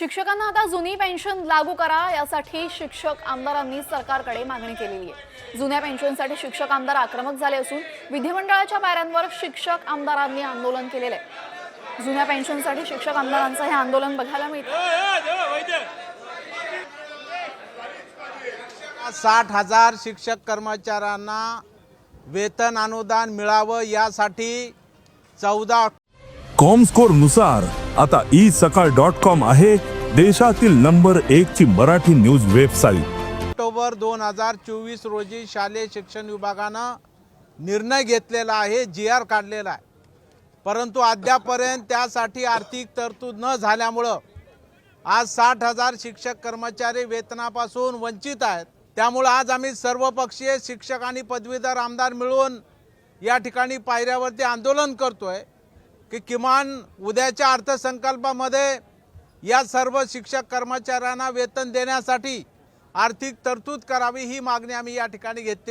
शिक्षकांना आता जुनी पेन्शन लागू करा यासाठी शिक्षक आमदारांनी सरकारकडे मागणी केलेली आहे। जुन्या पेन्शनसाठी शिक्षक आमदार आक्रमक झाले असून विधिमंडळाच्या पायऱ्यांवर शिक्षक आमदारांनी आंदोलन केलेले आहे। जुन्या पेन्शनसाठी शिक्षक आमदारांचं हे आंदोलन बघायला मिळतं। 60,000 शिक्षक कर्मचाऱ्यांना वेतन अनुदान मिळावं यासाठी 14 कॉमस्कोर नुसार आता isakal.com आहे देशातील नंबर 1 ची मराठी न्यूज वेबसाईट। ऑक्टोबर 2024 रोजी शालेय शिक्षण विभागानं निर्णय घेतलेला आहे, GR काढलेला आहे, परंतु अद्यापर्यंत त्यासाठी आर्थिक तरतूद न झाल्यामुळं आज 60,000 शिक्षक कर्मचारी वेतनापासून वंचित आहेत। त्यामुळे आज आम्ही सर्वपक्षीय शिक्षक आणि पदवीधर आमदार मिळून या ठिकाणी पायऱ्यावरती आंदोलन करतोय की किमान उद्याच्या अर्थसंकल्पामध्ये या सर्व शिक्षक कर्मचाऱ्यांना वेतन देण्यासाठी आर्थिक तरतूद करावी, ही मागणी आम्ही या ठिकाणी घेतली।